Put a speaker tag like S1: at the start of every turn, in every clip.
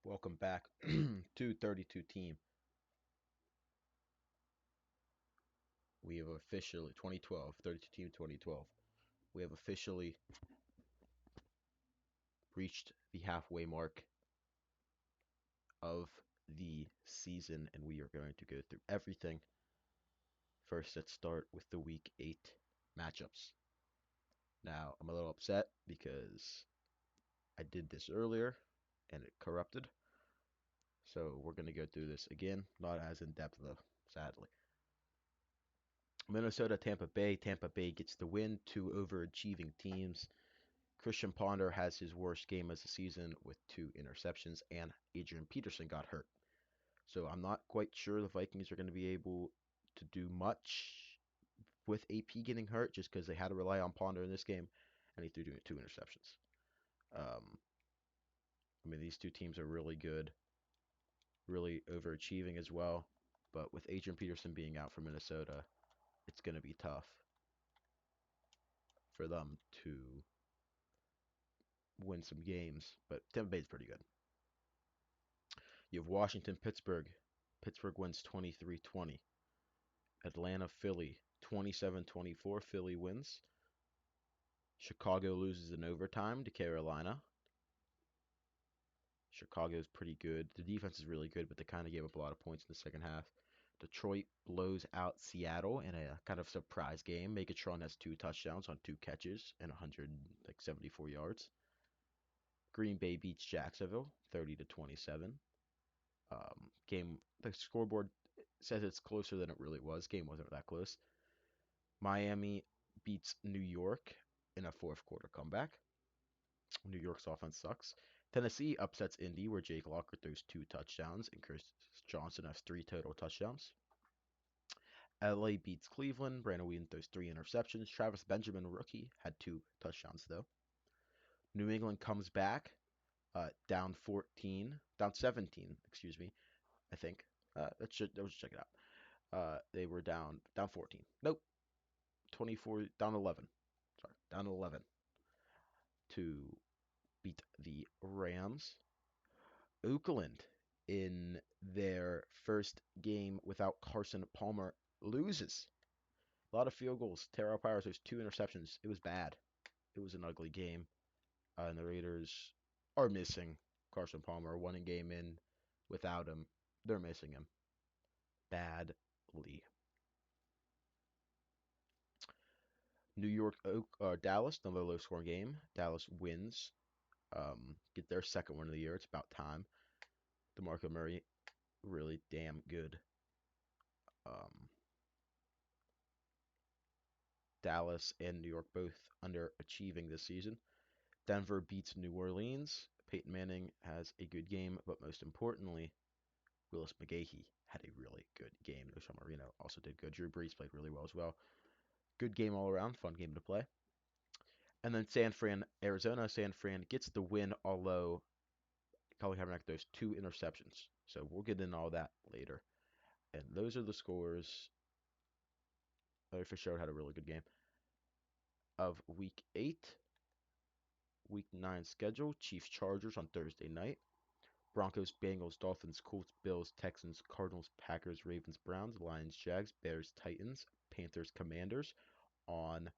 S1: Welcome back to 32 Team. We have officially 2012, 32 Team 2012. We have officially reached the halfway mark of the season, and we are going to go through everything. First, let's start with the Week 8 matchups. Now, I'm a little upset because I did this earlier and it corrupted. So we're going to go through this again, not as in depth though, sadly. Minnesota, Tampa Bay. Tampa Bay gets the win. Two overachieving teams. Christian Ponder has his worst game of the season with two interceptions, and Adrian Peterson got hurt. So I'm not quite sure the Vikings are going to be able to do much with AP getting hurt just because they had to rely on Ponder in this game, and he threw two interceptions. Um, these two teams are really good, really overachieving as well. But with Adrian Peterson being out for Minnesota, it's going to be tough for them to win some games. But Tampa Bay's pretty good. You have Washington, Pittsburgh. Pittsburgh wins 23-20. Atlanta, Philly, 27-24. Philly wins. Chicago loses in overtime to Carolina. Chicago's pretty good. The defense is really good, but they kind of gave up a lot of points in the second half. Detroit blows out Seattle in a kind of surprise game. Megatron has two touchdowns on two catches and 174 yards. Green Bay beats Jacksonville 30-27. The scoreboard says it's closer than it really was. Game wasn't that close. Miami beats New York in a fourth quarter comeback. New York's offense sucks. Tennessee upsets Indy, where Jake Locker throws two touchdowns and Chris Johnson has three total touchdowns. LA beats Cleveland. Brandon Whedon throws three interceptions. Travis Benjamin, rookie, had two touchdowns though. New England comes back, down 17, excuse me, I think. Let's check it out. They were down 14. Nope, 24, down 11. Sorry, down 11 to beat the Rams. Oakland, in their first game without Carson Palmer, loses. A lot of field goals. Terrell Powers, there's two interceptions. It was bad. It was an ugly game. And the Raiders are missing Carson Palmer. One game in without him. They're missing him badly. New York, Dallas, another low-scoring game. Dallas wins. Get their second win of the year. It's about time. DeMarco Murray, really damn good. Um, Dallas and New York both underachieving this season. Denver beats New Orleans. Peyton Manning has a good game, but most importantly, Willis McGahee had a really good game. Oshawn Marino also did good. Drew Brees played really well as well. Good game all around. Fun game to play. And then San Fran, Arizona. San Fran gets the win, although Colin Kaepernick throws two interceptions. So we'll get into all that later. And those are the scores. Larry Fitzgerald had a really good game. Of Week 8, Week 9 schedule. Chiefs Chargers on Thursday night. Broncos, Bengals, Dolphins, Colts, Bills, Texans, Cardinals, Packers, Ravens, Browns, Lions, Jags, Bears, Titans, Panthers, Commanders on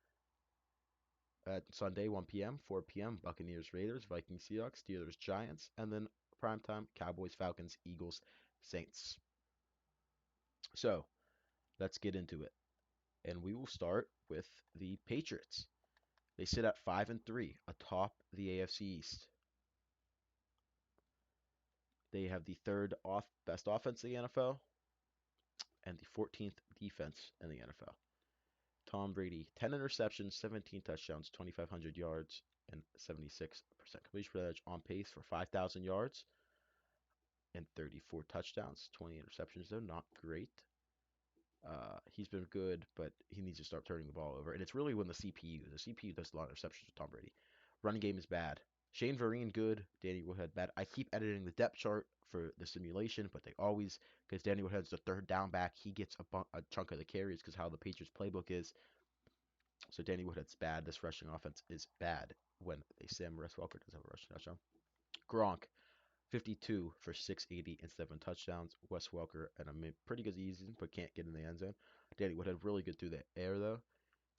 S1: Sunday, 1 p.m., 4 p.m., Buccaneers, Raiders, Vikings, Seahawks, Steelers, Giants, and then primetime, Cowboys, Falcons, Eagles, Saints. So, let's get into it. And we will start with the Patriots. They sit at 5-3 atop the AFC East. They have the third best offense in the NFL and the 14th defense in the NFL. Tom Brady, 10 interceptions, 17 touchdowns, 2,500 yards, and 76% completion percentage, on pace for 5,000 yards and 34 touchdowns. 20 interceptions, though, not great. He's been good, but he needs to start turning the ball over. And it's really when the CPU does a lot of interceptions with Tom Brady. Running game is bad. Shane Vereen, good. Danny Woodhead, bad. I keep editing the depth chart for the simulation, but they always, because Danny Woodhead's the third down back, he gets a chunk of the carries because how the Patriots playbook is. So Danny Woodhead's bad. This rushing offense is bad when they sim. Russ Welker does have a rushing touchdown. Gronk, 52 for 680 and 7 touchdowns. Wes Welker and a pretty good season, but can't get in the end zone. Danny Wood had really good through the air, though.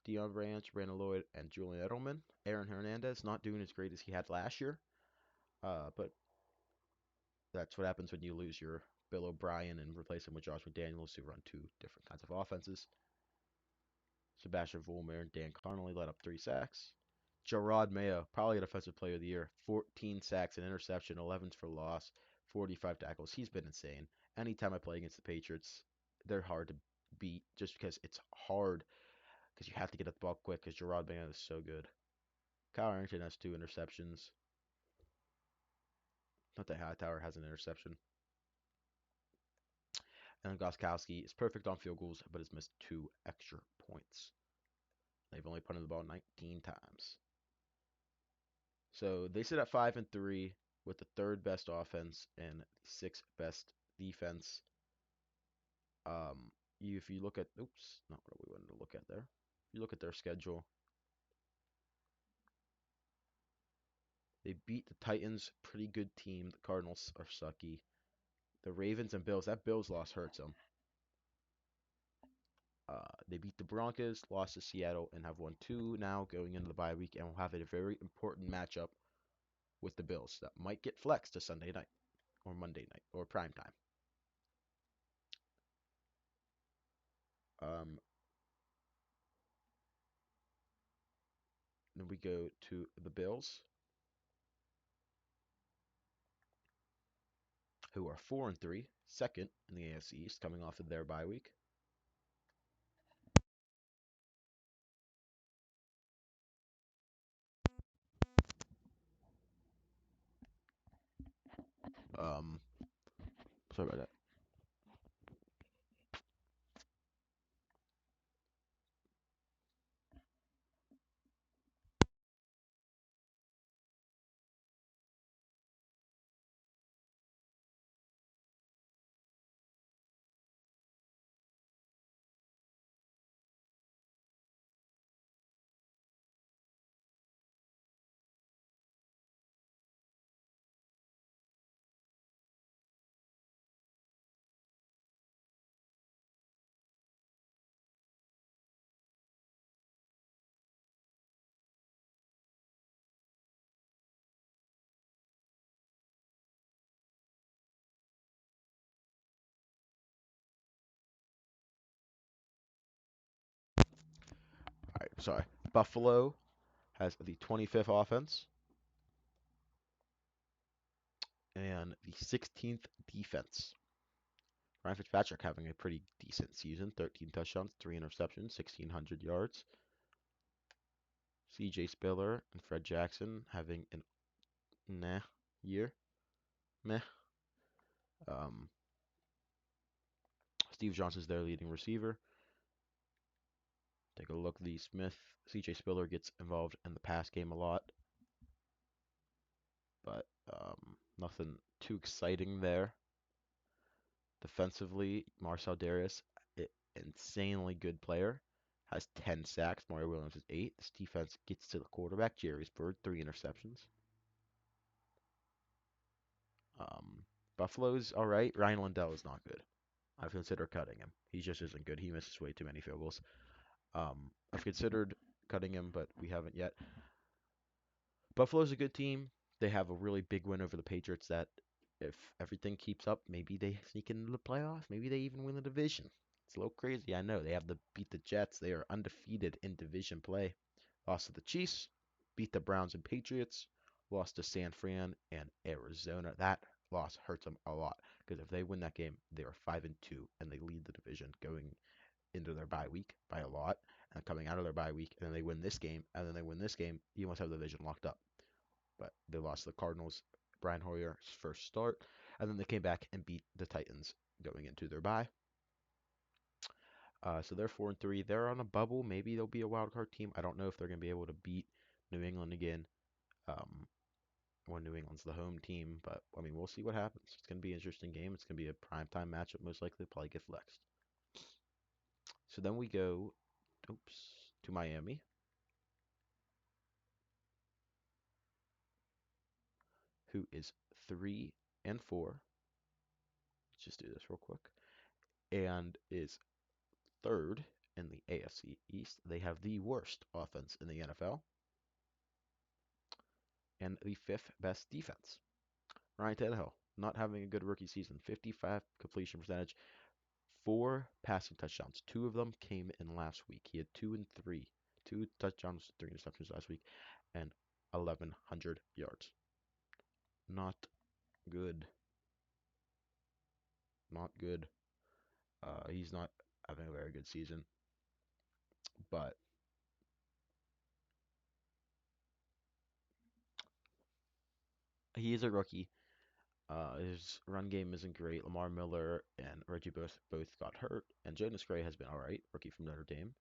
S1: Deion Branch, Brandon Lloyd, and Julian Edelman. Aaron Hernandez not doing as great as he had last year, but that's what happens when you lose your Bill O'Brien and replace him with Josh McDaniels, who run two different kinds of offenses. Sebastian Vollmer and Dan Connolly led up 3 sacks. Gerard Mayo, probably a defensive player of the year, 14 sacks, an interception, 11 for loss, 45 tackles. He's been insane. Anytime I play against the Patriots, they're hard to beat just because it's hard because you have to get at the ball quick because Gerard Mayo is so good. Kyle Arrington has 2 interceptions. Not that Hightower has an interception. And Goskowski is perfect on field goals, but has missed 2 extra points. They've only punted the ball 19 times. So they sit at 5-3 with the third best offense and sixth best defense. If you look at, oops, not what we wanted to look at there. If you look at their schedule, they beat the Titans, pretty good team. The Cardinals are sucky. The Ravens and Bills, that Bills loss hurts them. They beat the Broncos, lost to Seattle, and have won 2 now going into the bye week, and will have a very important matchup with the Bills that might get flexed to Sunday night or Monday night or prime time. Then we go to the Bills, who are 4-3, second in the AFC East, coming off of their bye week. Um, Sorry about that. All right, sorry. Buffalo has the 25th offense and the 16th defense. Ryan Fitzpatrick having a pretty decent season, 13 touchdowns, 3 interceptions, 1,600 yards. C.J. Spiller and Fred Jackson having an nah year. Meh. Um, Steve Johnson's their leading receiver. Take a look. Lee Smith, C.J. Spiller gets involved in the pass game a lot, but nothing too exciting there. Defensively, Marcel Darius, insanely good player, has 10 sacks. Mario Williams has 8. This defense gets to the quarterback. Jerry's Bird, 3 interceptions. Buffalo's all right. Ryan Lindell is not good. I've considered cutting him. He just isn't good. He misses way too many field goals. I've considered cutting him, but we haven't yet. Buffalo's a good team. They have a really big win over the Patriots that if everything keeps up, maybe they sneak into the playoffs. Maybe they even win the division. It's a little crazy, I know. They have to beat the Jets. They are undefeated in division play. Lost to the Chiefs, beat the Browns and Patriots, lost to San Fran and Arizona. That loss hurts them a lot because if they win that game, they are 5-2 and they lead the division going into their bye week by a lot, and coming out of their bye week, and then they win this game, and then they win this game, you must have the division locked up. But they lost to the Cardinals, Brian Hoyer's first start, and then they came back and beat the Titans going into their bye. So they're 4-3. They're on a bubble. Maybe they'll be a wild card team. I don't know if they're going to be able to beat New England again. When New England's the home team, but I mean, we'll see what happens. It's going to be an interesting game. It's going to be a primetime matchup, most likely. Probably get flexed. So then we go, to Miami, who is 3 and 4. Let's just do this real quick. And is third in the AFC East. They have the worst offense in the NFL and the fifth best defense. Ryan Tannehill not having a good rookie season. 55 completion percentage, 4 passing touchdowns. 2 of them came in last week. He had 2 and 3, 2 touchdowns, 3 interceptions last week, and 1,100 yards. Not good. Not good. He's not having a very good season, but he is a rookie. His run game isn't great. Lamar Miller and Reggie both got hurt, and Jonas Gray has been all right. Rookie from Notre Dame,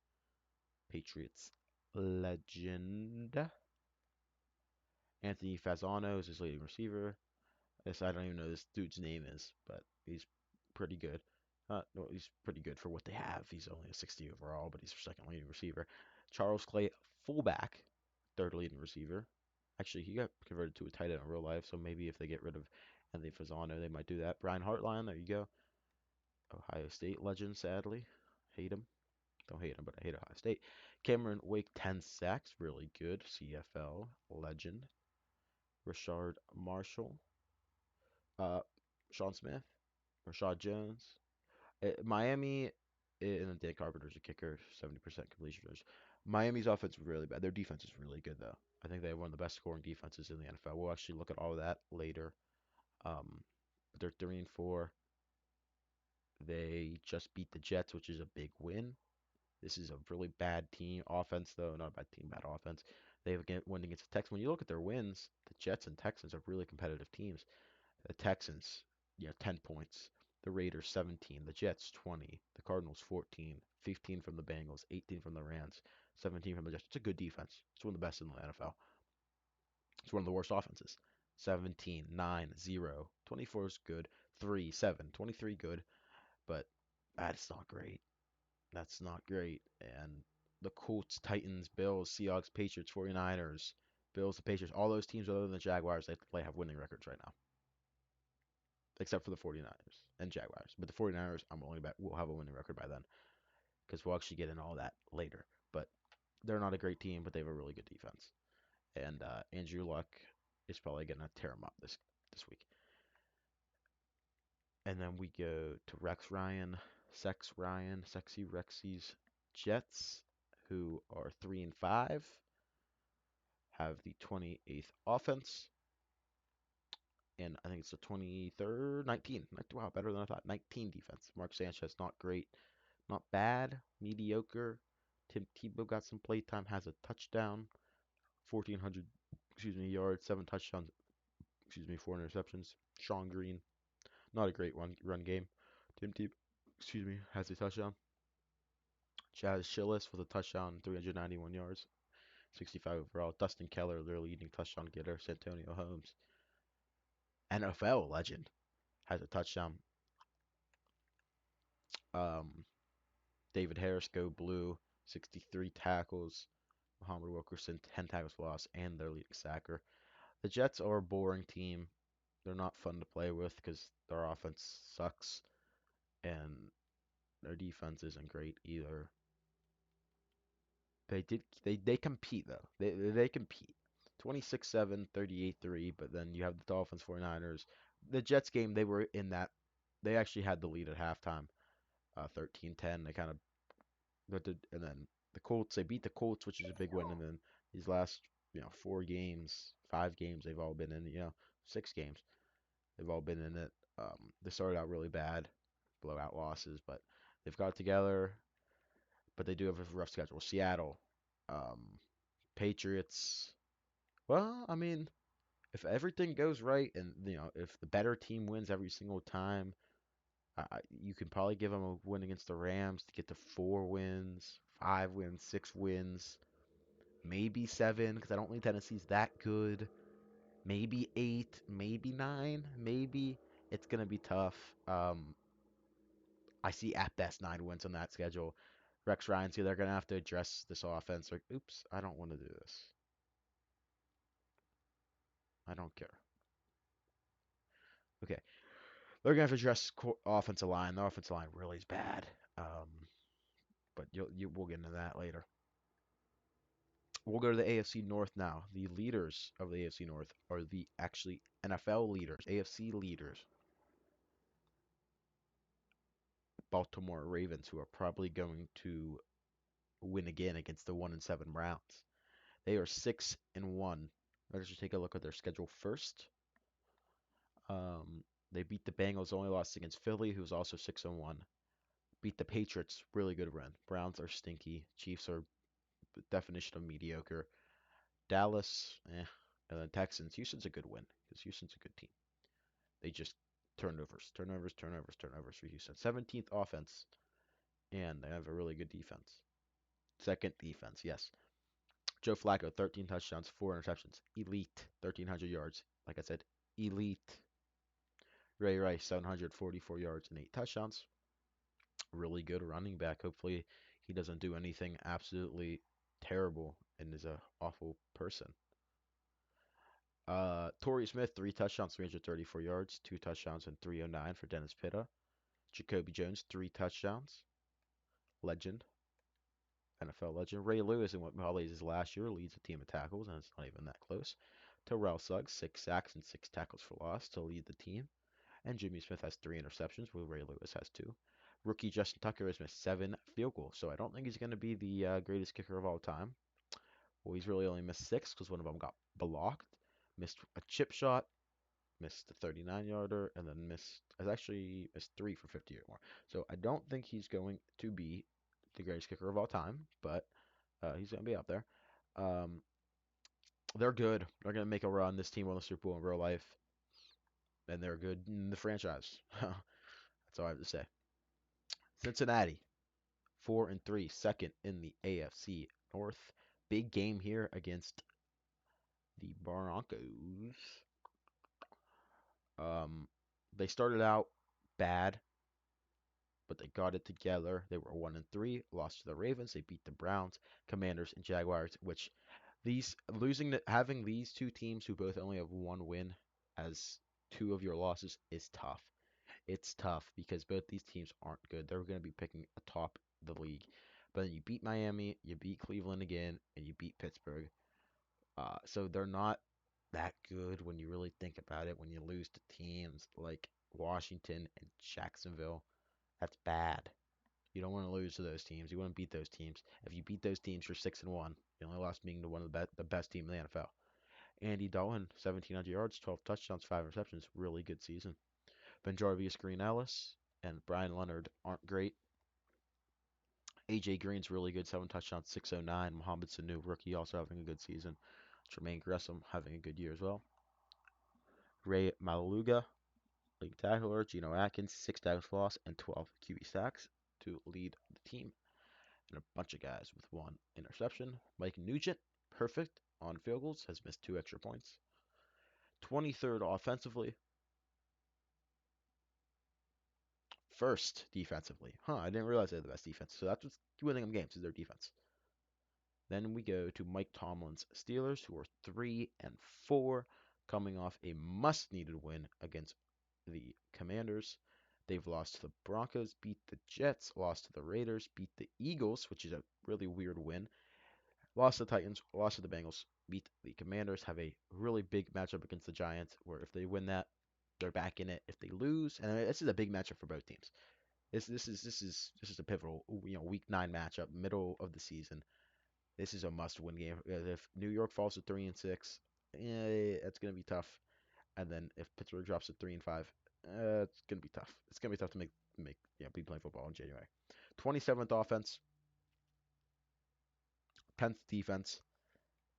S1: Patriots legend. Anthony Fasano is his leading receiver. I don't even know this dude's name is, but he's pretty good. No, he's pretty good for what they have. He's only a 60 overall, but he's second leading receiver. Charles Clay, fullback, third leading receiver. Actually, he got converted to a tight end in real life, so maybe if they get rid of Anthony Fasano, they might do that. Brian Hartline, there you go. Ohio State legend, sadly. Hate him. Don't hate him, but I hate Ohio State. Cameron Wake, 10 sacks, really good. CFL legend. Rashard Marshall. Uh, Sean Smith. Rashad Jones. Miami, and Dan Carpenter's a kicker, 70% completion percentage. Miami's offense is really bad. Their defense is really good, though. I think they have one of the best scoring defenses in the NFL. We'll actually look at all of that later. But they're 3-4. They just beat the Jets, which is a big win. This is a really bad team offense, though. Not a bad team, bad offense. They have won against the Texans. When you look at their wins, the Jets and Texans are really competitive teams. The Texans, 10 points. The Raiders, 17. The Jets, 20. The Cardinals, 14. 15 from the Bengals. 18 from the Rams. 17 from the Jets. It's a good defense. It's one of the best in the NFL. It's one of the worst offenses. 17, 9, 0. 24 is good. 3, 7. 23 good. But that's not great. That's not great. And the Colts, Titans, Bills, Seahawks, Patriots, 49ers, Bills, the Patriots, all those teams other than the Jaguars, they play have winning records right now, except for the 49ers and Jaguars. But the 49ers, I'm willing to bet will have a winning record by then because we'll actually get into all that later. But they're not a great team, but they have a really good defense. And Andrew Luck is probably going to tear them up this week. And then we go to Rex Ryan, Sexy Rexy's Jets, who are 3-5, have the 28th offense, and I think it's the 23rd, 19. Wow, better than I thought. 19 defense. Mark Sanchez, not great, not bad, mediocre. Tim Tebow got some playtime, has a touchdown, 1,400, yards, 7 touchdowns, 4 interceptions. Sean Green, not a great run game. Tim Tebow, has a touchdown. Chaz Schillis with a touchdown, 391 yards, 65 overall. Dustin Keller, their leading touchdown getter. Santonio Holmes, NFL legend, has a touchdown. Um, David Harris, go blue, 63 tackles. Muhammad Wilkerson, 10 tackles for loss, and their leading sacker. The Jets are a boring team. They're not fun to play with because their offense sucks, and their defense isn't great either. They compete though. They compete. 26-7, 38-3, but then you have the Dolphins 49ers. The Jets game, they were in that. They actually had the lead at halftime, 13-10. They kind of and then the Colts, they beat the Colts, which is a big win, and then these last, 4 games, 5 games, they've all been in, 6 games. They've all been in it. They started out really bad, blowout losses, but they've got it together. But they do have a rough schedule. Seattle, um, Patriots. Well, I mean, if everything goes right, and if the better team wins every single time, you can probably give them a win against the Rams to get to 4 wins, 5 wins, 6 wins, maybe 7, because I don't think Tennessee's that good. Maybe 8, maybe 9, maybe. It's gonna be tough. I see at best 9 wins on that schedule. Rex Ryan's here. They're gonna have to address this offense. Like, oops, I don't want to do this. I don't care. Okay, they're gonna have to address offensive line. The offensive line really is bad. But we'll get into that later. We'll go to the AFC North now. The leaders of the AFC North are the actually NFL leaders, AFC leaders, Baltimore Ravens, who are probably going to win again against the 1-7 Browns. They are 6-1. Let's just take a look at their schedule first. They beat the Bengals, only lost against Philly, who's also 6-1. Beat the Patriots, really good run. Browns are stinky. Chiefs are the definition of mediocre. Dallas, and then Texans. Houston's a good win because Houston's a good team. They just turnovers for Houston. 17th offense, and they have a really good defense. Second defense, yes. Joe Flacco, 13 touchdowns, 4 interceptions. Elite, 1,300 yards. Like I said, elite. Ray Rice, 744 yards and 8 touchdowns. Really good running back. Hopefully, he doesn't do anything absolutely terrible and is a awful person. Torrey Smith, 3 touchdowns, 334 yards, 2 touchdowns, and 309 for Dennis Pitta. Jacoby Jones, 3 touchdowns. Legend, NFL legend. Ray Lewis, in what probably is his last year, leads the team of tackles, and it's not even that close. Terrell Suggs, 6 sacks and 6 tackles for loss to lead the team. And Jimmy Smith has 3 interceptions, while Ray Lewis has 2. Rookie Justin Tucker has missed 7 field goals, so I don't think he's going to be the greatest kicker of all time. Well, he's really only missed 6 because one of them got blocked. Missed a chip shot, missed a 39-yarder, and then actually missed 3 for 50 or more. So I don't think he's going to be the greatest kicker of all time, but he's going to be out there. Um, they're good. They're going to make a run. This team won the Super Bowl in real life, and they're good in the franchise. That's all I have to say. Cincinnati, 4-3, second in the AFC North. Big game here against the Broncos. Um, they started out bad, but they got it together. They were 1-3, lost to the Ravens. They beat the Browns, Commanders, and Jaguars. Which having these two teams who both only have one win as two of your losses is tough. It's tough because both these teams aren't good. They're going to be picking atop the league. But then you beat Miami, you beat Cleveland again, and you beat Pittsburgh. So they're not that good when you really think about it. When you lose to teams like Washington and Jacksonville, that's bad. You don't want to lose to those teams. You want to beat those teams. If you beat those teams, you're 6-1. You only lost being to one of the best team in the NFL. Andy Dalton, 1,700 yards, 12 touchdowns, 5 receptions. Really good season. Benjarvius Green Ellis and Brian Leonard aren't great. AJ Green's really good, 7 touchdowns, 609. Mohamed Sanu, rookie, also having a good season. Tremaine Gresham having a good year as well. Ray Maluga, league tackler. Geno Atkins, 6 tackles for loss and 12 QB sacks to lead the team. And a bunch of guys with 1 interception. Mike Nugent, perfect on field goals, has missed 2 extra points. 23rd offensively. First defensively. I didn't realize they had the best defense. So that's what's winning them games is their defense. Then we go to Mike Tomlin's Steelers, who are 3-4, coming off a must-needed win against the Commanders. They've lost to the Broncos, beat the Jets, lost to the Raiders, beat the Eagles, which is a really weird win, lost to the Titans, lost to the Bengals, beat the Commanders, have a really big matchup against the Giants, where if they win that, they're back in it. If they lose, and this is a big matchup for both teams. This is a pivotal, week 9 matchup, middle of the season. This is a must-win game. If New York falls to 3-6, it's gonna be tough. And then if Pittsburgh drops to 3-5, it's gonna be tough. It's gonna be tough to be playing football in January. 27th offense, 10th defense.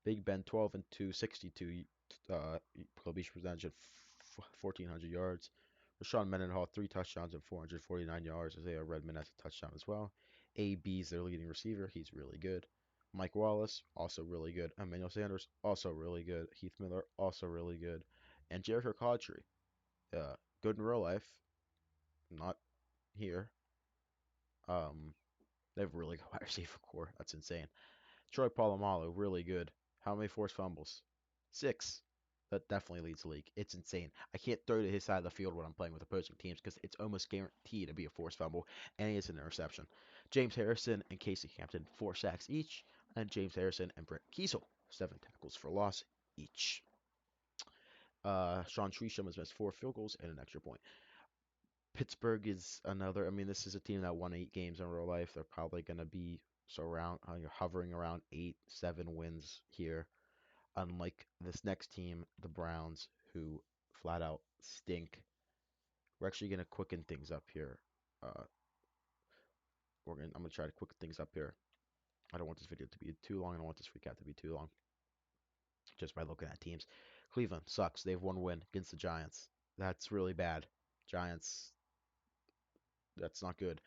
S1: Big Ben 12-2, 62 completion percentage at 1,400 yards. Rashawn Mendenhall 3 touchdowns and 449 yards. Isaiah Redmond has a touchdown as well. AB's their leading receiver. He's really good. Mike Wallace, also really good. Emmanuel Sanders, also really good. Heath Miller, also really good. And Jericho Cotchery, good in real life, not here. Um, they have a really good wide receiver core. That's insane. Troy Polamalu, really good. How many forced fumbles? 6. That definitely leads the league. It's insane. I can't throw to his side of the field when I'm playing with opposing teams because it's almost guaranteed to be a forced fumble, and he has an interception. James Harrison and Casey Hampton, 4 sacks each, and James Harrison and Brent Kiesel, 7 tackles for loss each. Sean Tresham has missed 4 field goals and an extra point. Pittsburgh is another. I mean, this is a team that won 8 games in real life. They're probably going to be so around, you're hovering around 8, 7 wins here. Unlike this next team, the Browns, who flat out stink. We're actually going to quicken things up here. Uh, I'm gonna try to quicken things up here. I don't want this video to be too long. I don't want this recap to be too long. Just by looking at teams, Cleveland sucks. They have 1 win against the Giants. That's really bad. Giants. That's not good.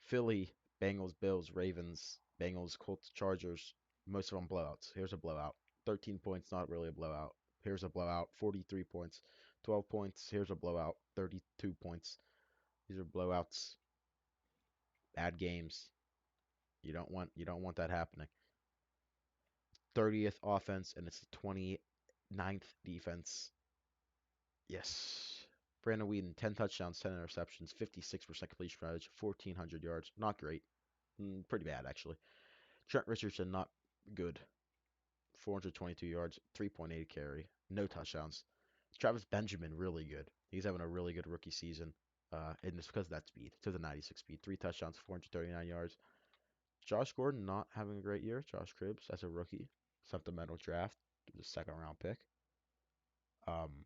S1: Philly, Bengals, Bills, Ravens, Bengals, Colts, Chargers. Most of them blowouts. Here's a blowout. 13 points, not really a blowout. Here's a blowout. 43 points. 12 points. Here's a blowout. 32 points. These are blowouts. Bad games. You don't want that happening. 30th offense and it's the 29th defense. Yes. Brandon Whedon, 10 touchdowns, 10 interceptions, 56% completion percentage, 1,400 yards. Not great. Pretty bad, actually. Trent Richardson, not good. 422 yards, 3.8 carry, no touchdowns. Travis Benjamin, really good. He's having a really good rookie season. And it's because of that speed. To the 96 speed. 3 touchdowns, 439 yards. Josh Gordon, not having a great year. Josh Cribbs, as a rookie. Supplemental draft. The second round pick. Um,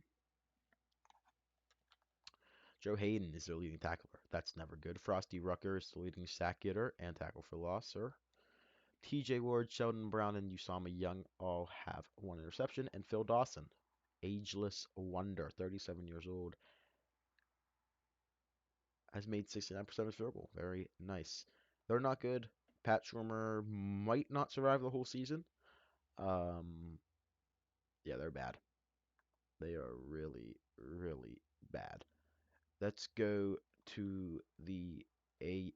S1: Joe Hayden is their leading tackler. That's never good. Frosty Rucker is the leading sack getter and tackle for loss, sir. TJ Ward, Sheldon Brown, and Usama Young all have 1 interception. And Phil Dawson, ageless wonder, 37 years old, has made 69% of his field goal. Very nice. They're not good. Pat Shurmur might not survive the whole season. Um, yeah, they're bad. They are really, really bad. Let's go to the AFC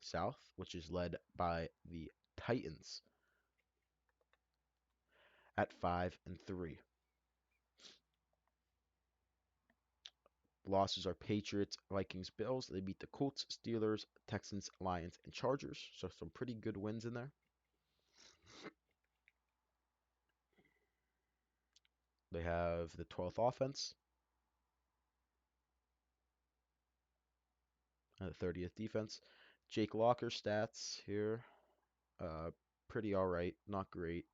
S1: South, which is led by the Titans at 5-3. Losses are Patriots, Vikings, Bills. They beat the Colts, Steelers, Texans, Lions, and Chargers. So some pretty good wins in there. They have the 12th offense and the 30th defense. Jake Locker stats here. Uh, Pretty all right, not great.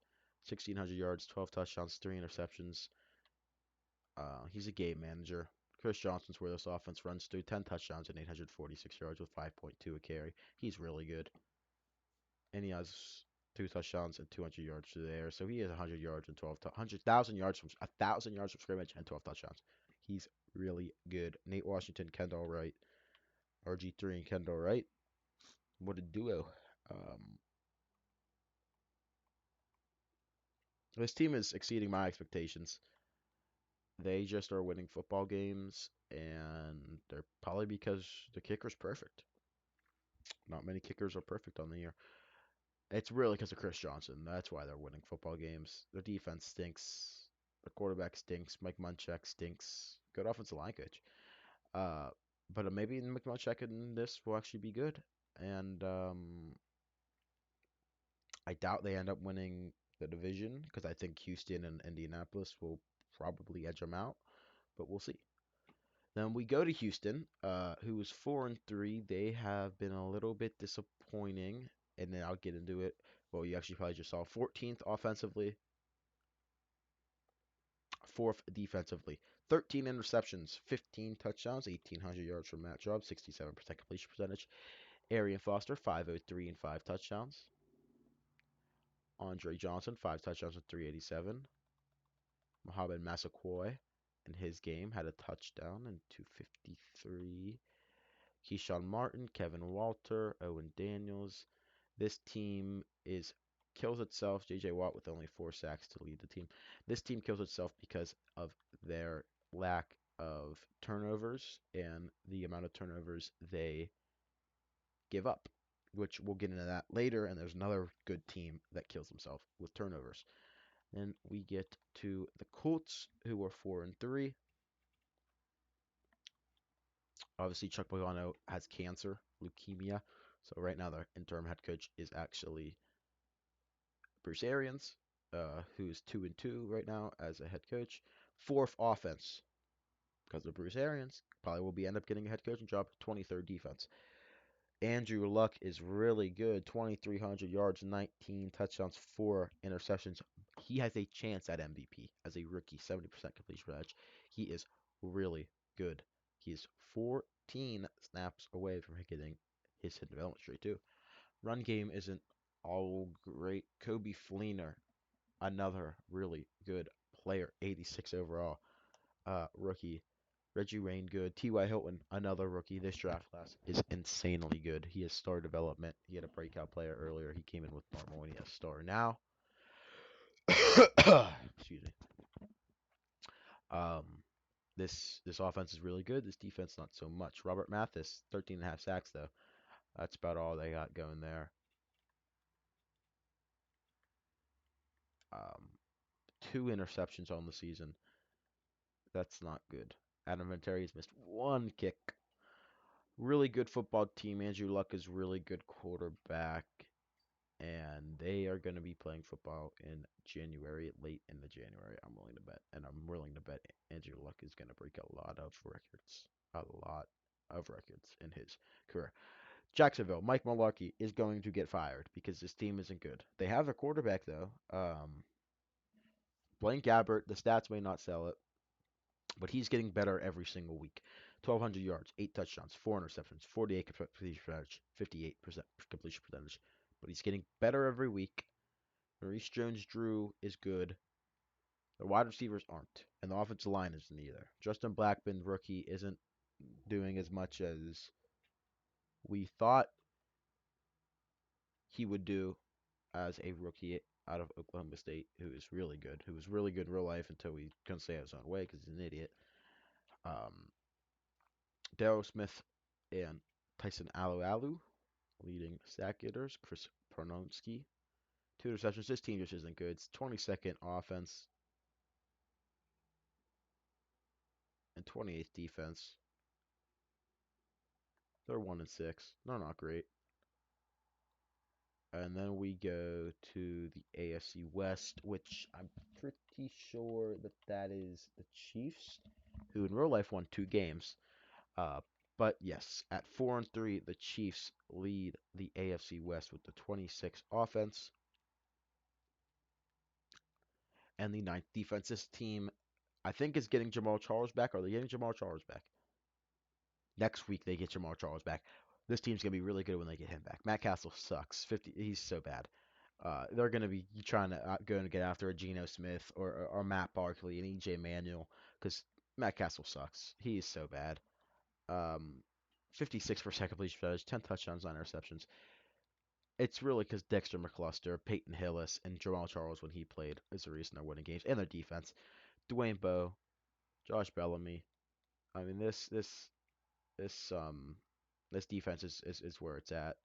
S1: 1,600 yards, 12 touchdowns, 3 interceptions. He's a game manager. Chris Johnson's where this offense runs through 10 touchdowns and 846 yards with 5.2 a carry. He's really good. And he has 2 touchdowns and 200 yards to the air. So he has 100 yards and 100,000 yards from 1,000 yards from scrimmage and 12 touchdowns. He's really good. Nate Washington, Kendall Wright, RG3 and Kendall Wright. What a duo. Um, this team is exceeding my expectations. They just are winning football games, and they're probably because the kicker's perfect. Not many kickers are perfect on the year. It's really because of Chris Johnson. That's why they're winning football games. Their defense stinks. The quarterback stinks. Mike Munchak stinks. Good offensive line coach. Uh, but maybe Mike Munchak in this will actually be good. And I doubt they end up winning the division because I think Houston and Indianapolis will probably edge them out. But we'll see. Then we go to Houston, who is 4-3. They have been a little bit disappointing, and then I'll get into it. Well, you actually probably just saw 14th offensively, 4th defensively, 13 interceptions, 15 touchdowns, 1,800 yards from Matt Chubb, 67% completion percentage. Arian Foster, 503 and 5 touchdowns. Andre Johnson, 5 touchdowns and 387. Mohamed Massaquoi in his game had a touchdown and 253. Keyshawn Martin, Kevin Walter, Owen Daniels. This team is kills itself. J.J. Watt with only 4 sacks to lead the team. This team kills itself because of their lack of turnovers and the amount of turnovers they give up. which we'll get into that later. And there's another good team that kills himself with turnovers. Then we get to the Colts, who are 4-3. Obviously, Chuck Pagano has cancer, leukemia. So right now, the interim head coach is actually Bruce Arians, who's 2-2 right now as a head coach. Fourth offense because of Bruce Arians. Probably will be end up getting a head coaching job. 23rd defense. Andrew Luck is really good. 2,300 yards, 19 touchdowns, 4 interceptions. He has a chance at MVP as a rookie. 70% completion percentage. He is really good. He's 14 snaps away from getting his hidden development streak too. Run game isn't all great. Kobe Fleener, another really good player. 86 overall. Rookie. Reggie Wayne, good. T.Y. Hilton, another rookie. This draft class is insanely good. He has star development. He had a breakout player earlier. He came in with normal and he has star now. Excuse me. Um, this offense is really good. This defense not so much. Robert Mathis, 13 and a half sacks though. That's about all they got going there. Um, 2 interceptions on the season. That's not good. Adam Vinatieri's missed 1 kick. Really good football team. Andrew Luck is really good quarterback. And they are going to be playing football in January, late in the January. I'm willing to bet, and I'm willing to bet Andrew Luck is going to break a lot of records, in his career. Jacksonville, Mike Mularkey is going to get fired because this team isn't good. They have a quarterback though, Blaine Gabbert. The stats may not sell it, but he's getting better every single week. 1,200 yards, 8 touchdowns, 4 interceptions, 48 completion percentage, 58% completion percentage. But he's getting better every week. Maurice Jones-Drew is good. The wide receivers aren't, and the offensive line isn't either. Justin Blackman, rookie, isn't doing as much as we thought he would do as a rookie out of Oklahoma State, who is really good, who was really good in real life until we couldn't stay out his own way because he's an idiot. Um, Darryl Smith and Tyson Alualu, leading sack getters. Chris Prononsky, 2 interceptions. This team just isn't good. It's 22nd offense and 28th defense. They're 1-6. They're not great. And then we go to the AFC West, which I'm pretty sure that is the Chiefs, who in real life won 2 games. Uh, but yes, at 4-3, the Chiefs lead the AFC West with the 26th offense and the 9th defense. This team, I think, is getting Jamal Charles back. Are they getting Jamal Charles back? Next week they get Jamal Charles back. This team's gonna be really good when they get him back. Matt Castle sucks. 50, he's so bad. They're gonna be trying to go and get after a Geno Smith or Matt Barkley and EJ Manuel because Matt Castle sucks. He is so bad. Um, 56% completion percentage, 10 touchdowns, 9 interceptions. It's really because Dexter McCluster, Peyton Hillis, and Jamal Charles when he played is the reason they're winning games. And their defense, Dwayne Bowe, Josh Bellamy. I mean, this this defense is where it's at.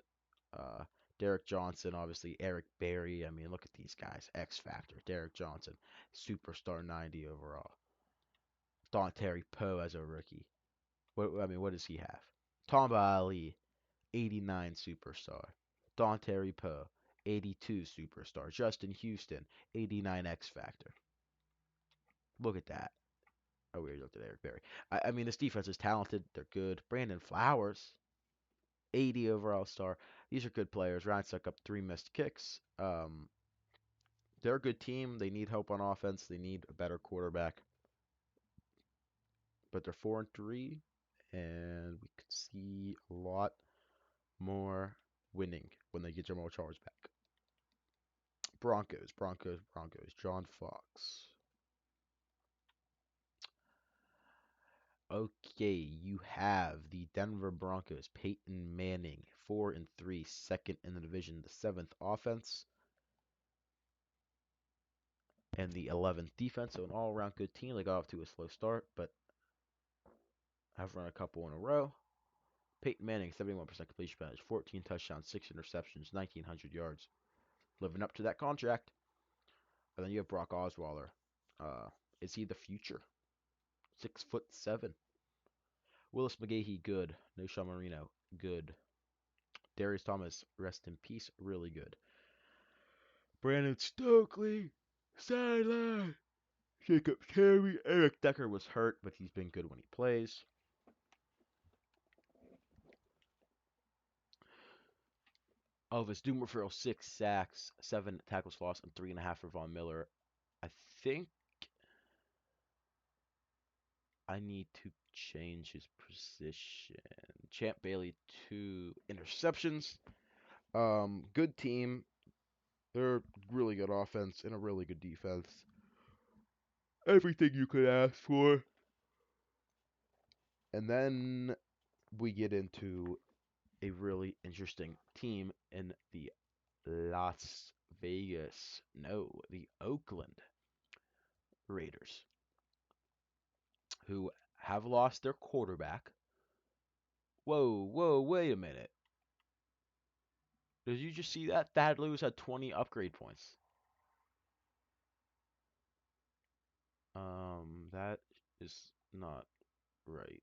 S1: Uh, Derek Johnson, obviously Eric Berry. I mean, look at these guys. X Factor. Derek Johnson, superstar 90 overall. Terry Poe as a rookie. What does he have? Tamba Ali, 89 superstar. Terry Poe, 82 superstar. Justin Houston, 89 X Factor. Look at that. Oh, we already looked at Eric Berry. I mean, this defense is talented. They're good. Brandon Flowers, 80 overall star. These are good players. Ryan stuck up 3 missed kicks. They're a good team. They need help on offense. They need a better quarterback. But they're 4-3, and we could see a lot more winning when they get Jamal Charles back. Broncos. John Fox. Okay, you have the Denver Broncos. Peyton Manning, 4-3, second in the division, the 7th offense, and the 11th defense. So an all-around good team. They got off to a slow start, but have run a couple in a row. Peyton Manning, 71% completion percentage, 14 touchdowns, 6 interceptions, 1,900 yards. Living up to that contract. And then you have Brock Osweiler. Uh, is he the future? 6'7". Willis McGahee, good. No Sean Marino, good. Darius Thomas, rest in peace, really good. Brandon Stokely, sideline. Jacob Terry, Eric Decker was hurt, but he's been good when he plays. Elvis Dumerville, 6 sacks, 7 tackles lost, and 3.5 for Von Miller. I think I need to change his position. Champ Bailey, 2 interceptions. Good team. They're really good offense and a really good defense. Everything you could ask for. And then we get into a really interesting team in the Las Vegas. No, the Oakland Raiders, who have lost their quarterback. Whoa, whoa, wait a minute. Did you just see that? Thad Lewis had 20 upgrade points. That is not right.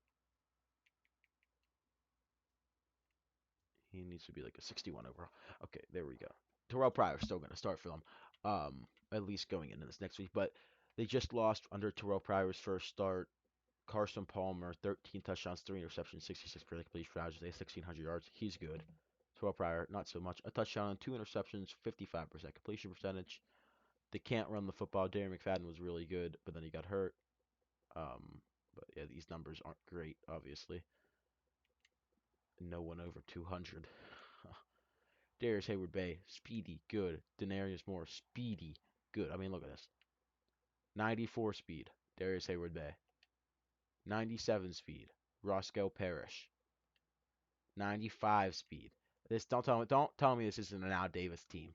S1: He needs to be like a 61 overall. Okay, there we go. Terrell Pryor's still going to start for them, at least going into this next week. But they just lost under Terrell Pryor's first start. Carson Palmer, 13 touchdowns, 3 interceptions, 66 completion percentage, 1,600 yards. He's good. Terrell Pryor, not so much. A touchdown, 2 interceptions, 55% completion percentage. They can't run the football. Darren McFadden was really good, but then he got hurt. But yeah, these numbers aren't great, obviously. No one over 200. Darius Hayward Bay, speedy, good. Denarius Moore, speedy, good. I mean, look at this. 94 speed, Darius Hayward Bay. 97 speed, Roscoe Parrish. 95 speed. This don't tell me this isn't an Al Davis team.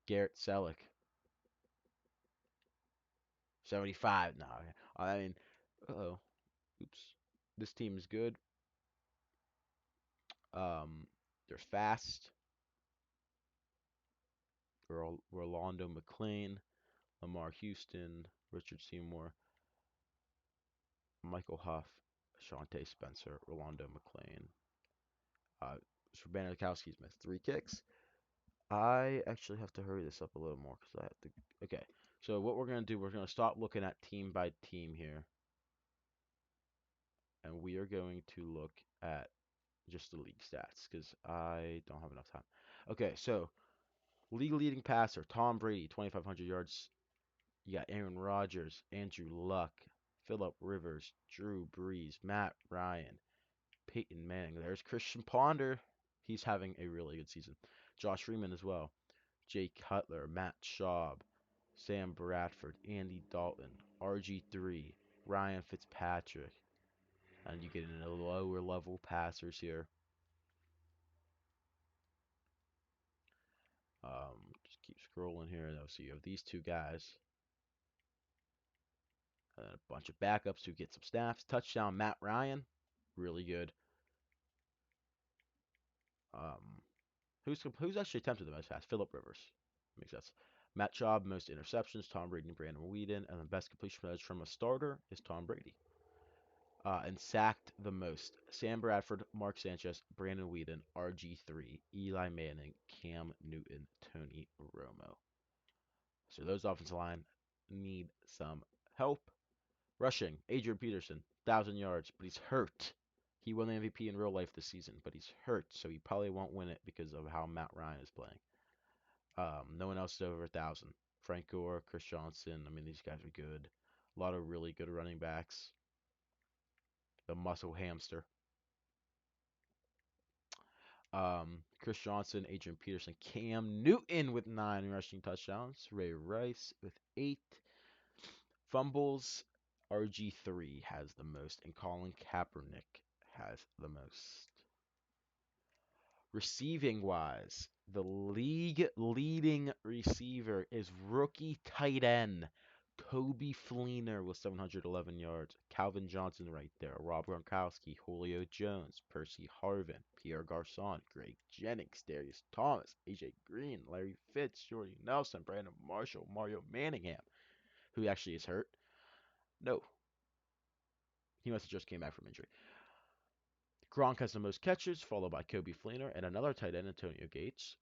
S1: Garrett Selleck. 75. No, I mean, oh, oops. This team is good. They're fast. Rolando McClain, Lamar Houston, Richard Seymour, Michael Huff, Shante Spencer, Rolando McClain. Urbanowski's missed 3 kicks. I actually have to hurry this up a little more because I have to. Okay, so what we're gonna do, we're gonna stop looking at team by team here, and we are going to look at just the league stats because I don't have enough time. Okay, so league leading passer Tom Brady, 2,500 yards. You got Aaron Rodgers, Andrew Luck, Philip Rivers, Drew Brees, Matt Ryan, Peyton Manning. There's Christian Ponder. He's having a really good season. Josh Freeman as well. Jay Cutler, Matt Schaub, Sam Bradford, Andy Dalton, RG3, Ryan Fitzpatrick. And you get into lower level passers here. Just keep scrolling here. Though. So you have these 2 guys. And a bunch of backups who get some snaps. Touchdown, Matt Ryan. Really good. Um, who's actually attempted the most pass? Philip Rivers. Makes sense. Matt Schaub, most interceptions. Tom Brady and Brandon Weeden. And the best completion percentage from a starter is Tom Brady. And sacked the most. Sam Bradford, Mark Sanchez, Brandon Weeden, RG3, Eli Manning, Cam Newton, Tony Romo. So those offensive line need some help. Rushing, Adrian Peterson, 1,000 yards, but he's hurt. He won the MVP in real life this season, but he's hurt, so he probably won't win it because of how Matt Ryan is playing. No one else is over 1,000. Frank Gore, Chris Johnson. I mean, these guys are good. A lot of really good running backs. The muscle hamster. Chris Johnson, Adrian Peterson, Cam Newton with 9 rushing touchdowns. Ray Rice with 8 fumbles. RG3 has the most, and Colin Kaepernick has the most. Receiving wise, the league leading receiver is rookie tight end Kobe Fleener with 711 yards. Calvin Johnson right there. Rob Gronkowski, Julio Jones, Percy Harvin, Pierre Garcon, Greg Jennings, Darius Thomas, AJ Green, Larry Fitz, Jordy Nelson, Brandon Marshall, Mario Manningham, who actually is hurt. No, he must have just came back from injury. Gronk has the most catches, followed by Kobe Fleener and another tight end, Antonio Gates.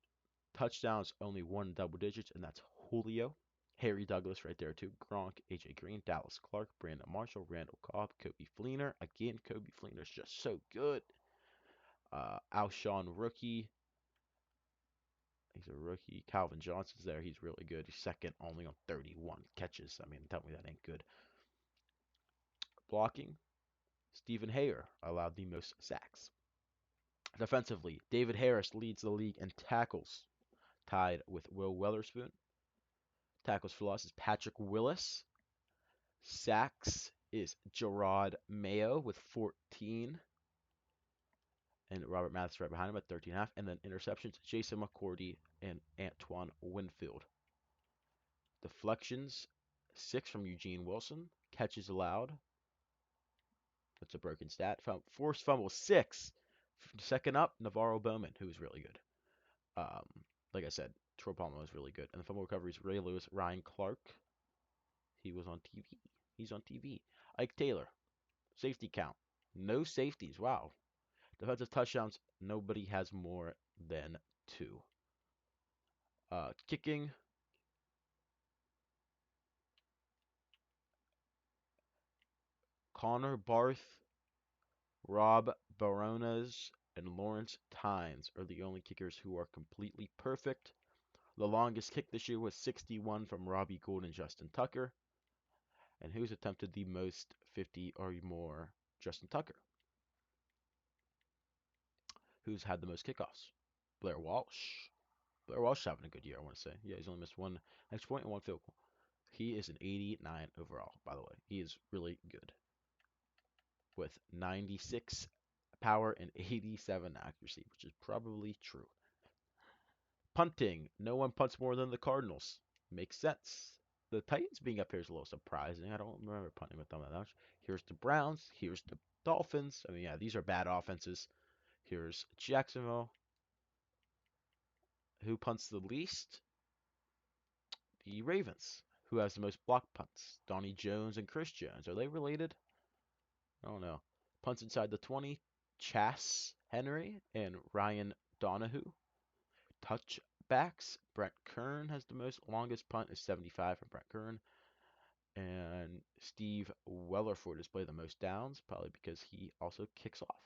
S1: Touchdowns, only one double digits, and that's Julio. Harry Douglas right there too. Gronk, AJ Green, Dallas Clark, Brandon Marshall, Randall Cobb, Kobe Fleener. Again, Kobe Fleener's just so good. Alshon rookie. He's a rookie. Calvin Johnson's there. He's really good. He's second only on 31 catches. I mean, tell me that ain't good. Blocking. Stephen Hayer allowed the most sacks. Defensively, David Harris leads the league in tackles, tied with Will Weatherspoon. Tackles for loss is Patrick Willis. Sacks is Gerard Mayo with 14. And Robert Mathis right behind him at 13.5. And then interceptions, Jason McCourty and Antoine Winfield. Deflections, 6 from Eugene Wilson. Catches allowed. That's a broken stat. Forced fumble, 6. Second up, Navarro Bowman, who was really good. Um, like I said, Troy Palmer was really good. And the fumble recoveries, Ray Lewis, Ryan Clark. He was on TV. He's on TV. Ike Taylor, safety count. No safeties. Wow. Defensive touchdowns, nobody has more than 2. Kicking, Connor Barth, Rob Baronas, and Lawrence Tynes are the only kickers who are completely perfect. The longest kick this year was 61 from Robbie Gould and Justin Tucker. And who's attempted the most 50 or more? Justin Tucker. Who's had the most kickoffs? Blair Walsh. Blair Walsh is having a good year, I want to say. Yeah, he's only missed one extra point and one field goal. He is an 89 overall, by the way. He is really good with 96 power and 87 accuracy, which is probably true. Punting. No one punts more than the Cardinals. Makes sense. The Titans being up here is a little surprising. I don't remember punting with them that much. Here's the Browns. Here's the Dolphins. I mean, yeah, these are bad offenses. Here's Jacksonville. Who punts the least? The Ravens. Who has the most block punts? Donnie Jones and Chris Jones. Are they related? I don't know. Punts inside the 20. Chas Henry and Ryan Donahue. Touchbacks. Brent Kern has the most. Longest punt is 75 from Brent Kern. And Steve Wellerford has played the most downs, probably because he also kicks off.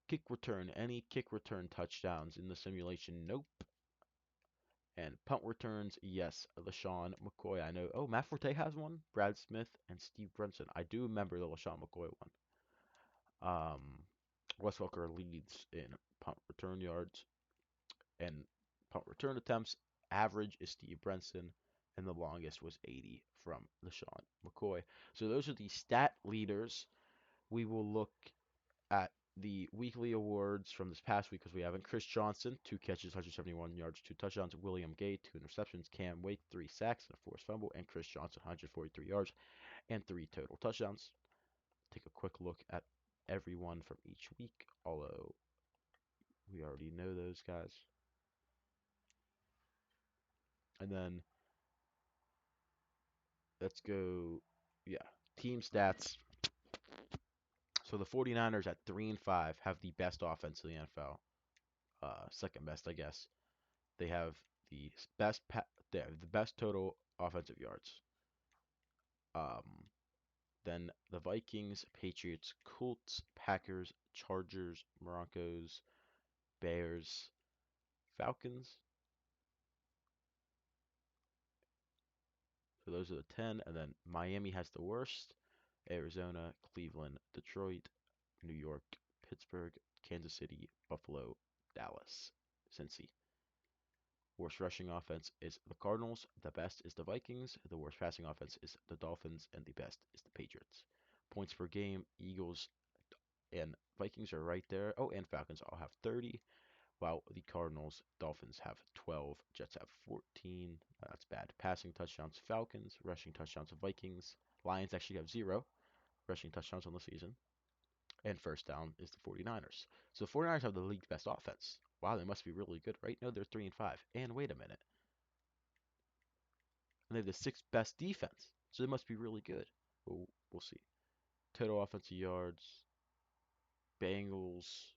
S1: Kick return. Any kick return touchdowns in the simulation? Nope. And punt returns, yes. LaShawn McCoy. I know. Oh, Matt Forte has one. Brad Smith and Steve Brunson. I do remember the LaShawn McCoy one. Wes Welker leads in punt return yards and punt return attempts. Average is Steve Brenson, and the longest was 80 from LaShawn McCoy. So those are the stat leaders. We will look at the weekly awards from this past week because we haven't. Chris Johnson, 2 catches, 171 yards, 2 touchdowns. William Gay, 2 interceptions. Cam Wake, 3 sacks and a forced fumble. And Chris Johnson, 143 yards and 3 total touchdowns. Take a quick look at everyone from each week, although we already know those guys. And then let's go, yeah, team stats. So the 49ers at 3-5 have the best offense in the NFL. Second best, I guess. They have the they have the best total offensive yards. Um, then the Vikings, Patriots, Colts, Packers, Chargers, Broncos, Bears, Falcons. So those are the 10. And then Miami has the worst. Arizona, Cleveland, Detroit, New York, Pittsburgh, Kansas City, Buffalo, Dallas, Cincy. Worst rushing offense is the Cardinals. The best is the Vikings. The worst passing offense is the Dolphins. And the best is the Patriots. Points per game, Eagles and Vikings are right there. Oh, and Falcons all have 30. while the Cardinals, Dolphins have 12, Jets have 14. That's bad. Passing touchdowns, Falcons. Rushing touchdowns, Vikings. Lions actually have 0 rushing touchdowns on the season. And first down is the 49ers. So the 49ers have the league's best offense. Wow, they must be really good, right? No, they're 3 and 5. And wait a minute. And they have the sixth best defense. So they must be really good. We'll see. Total offensive yards. Bengals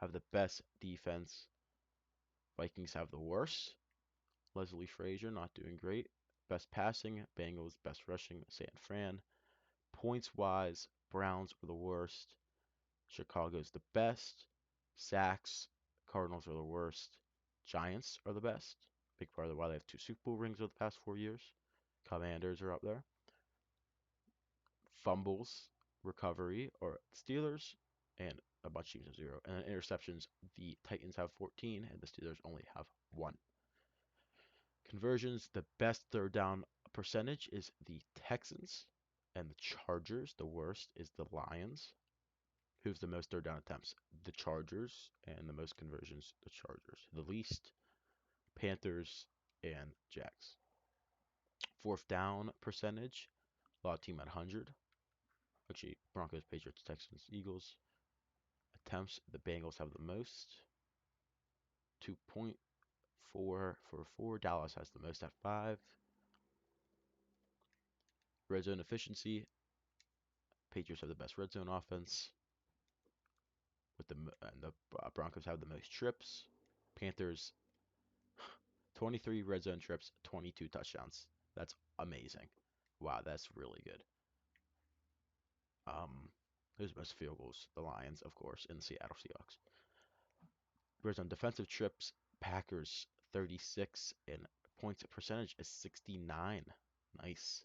S1: have the best defense. Vikings have the worst. Leslie Frazier not doing great. Best passing, Bengals. Best rushing, San Fran. Points wise, Browns are the worst. Chicago's the best. Sacks, Cardinals are the worst. Giants are the best. Big part of why they have 2 Super Bowl rings over the past 4 years. Commanders are up there. Fumbles, recovery, or Steelers, and a bunch of teams have 0. And then interceptions, the Titans have 14, and the Steelers only have 1. Conversions, the best third down percentage is the Texans, and the Chargers. The worst is the Lions. Who's the most third down attempts? The Chargers, and the most conversions, the Chargers. The least, Panthers and Jags. Fourth down percentage, a lot of team at 100. Actually, Broncos, Patriots, Texans, Eagles. Attempts, the Bengals have the most. 2.444. Dallas has the most at 5. Red zone efficiency, Patriots have the best red zone offense. And the Broncos have the most trips. Panthers, 23 red zone trips, 22 touchdowns. That's amazing. Wow, that's really good. Who's the most field goals? The Lions, of course, and the Seattle Seahawks. Red zone defensive trips, Packers 36, and points percentage is 69. Nice.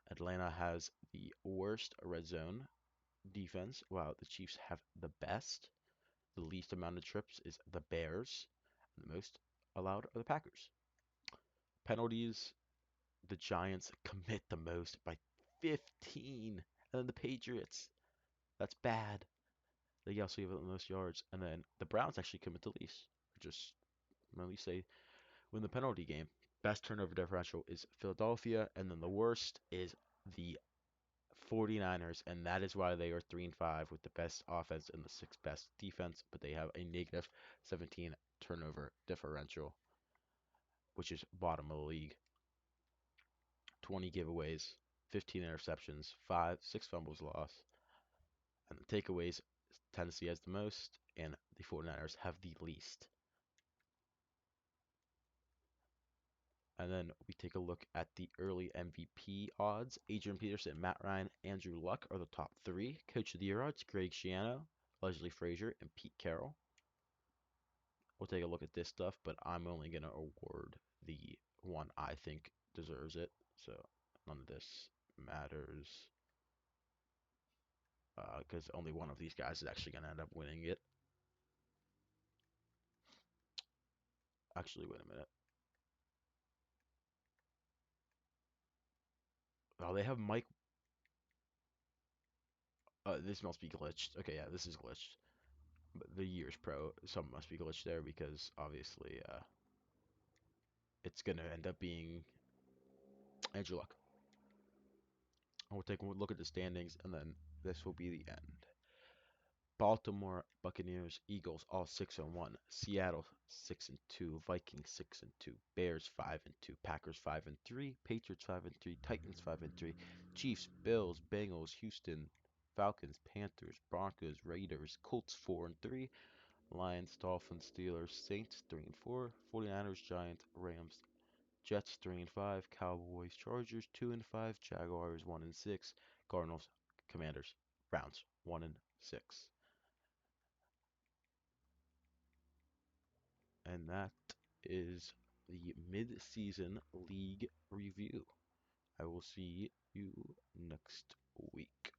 S1: Atlanta has the worst red zone defense, while the Chiefs have the best. The least amount of trips is the Bears. The most allowed are the Packers. Penalties, the Giants commit the most by 15. And then the Patriots, that's bad. They also give up the most yards. And then the Browns actually commit the least. Just let me say, win the penalty game. Best turnover differential is Philadelphia. And then the worst is the 49ers, and that is why they are 3 and 5 with the best offense and the sixth best defense, but they have a negative 17 turnover differential, which is bottom of the league. 20 giveaways, 15 interceptions, 6 fumbles lost. And the takeaways, Tennessee has the most, and the 49ers have the least. And then we take a look at the early MVP odds. Adrian Peterson, Matt Ryan, Andrew Luck are the top 3. Coach of the Year odds, Greg Schiano, Leslie Frazier, and Pete Carroll. We'll take a look at this stuff, but I'm only going to award the one I think deserves it. So none of this matters because only one of these guys is actually going to end up winning it. Actually, wait a minute. Oh, they have Mike. This must be glitched. Okay, yeah, this is glitched. But the year's pro, something must be glitched there because obviously it's going to end up being Andrew Luck. We'll take a look at the standings, and then this will be the end. Baltimore, Buccaneers, Eagles all 6-1. Seattle 6-2. Vikings 6-2. Bears 5-2. Packers 5-3. Patriots 5-3. Titans 5-3. Chiefs, Bills, Bengals, Houston, Falcons, Panthers, Broncos, Raiders, Colts 4-3. Lions, Dolphins, Steelers, Saints 3-4. 49ers, Giants, Rams, Jets 3-5. Cowboys, Chargers 2-5. Jaguars 1-6. Cardinals, Commanders, Browns 1-6. And that is the mid-season league review. I will see you next week.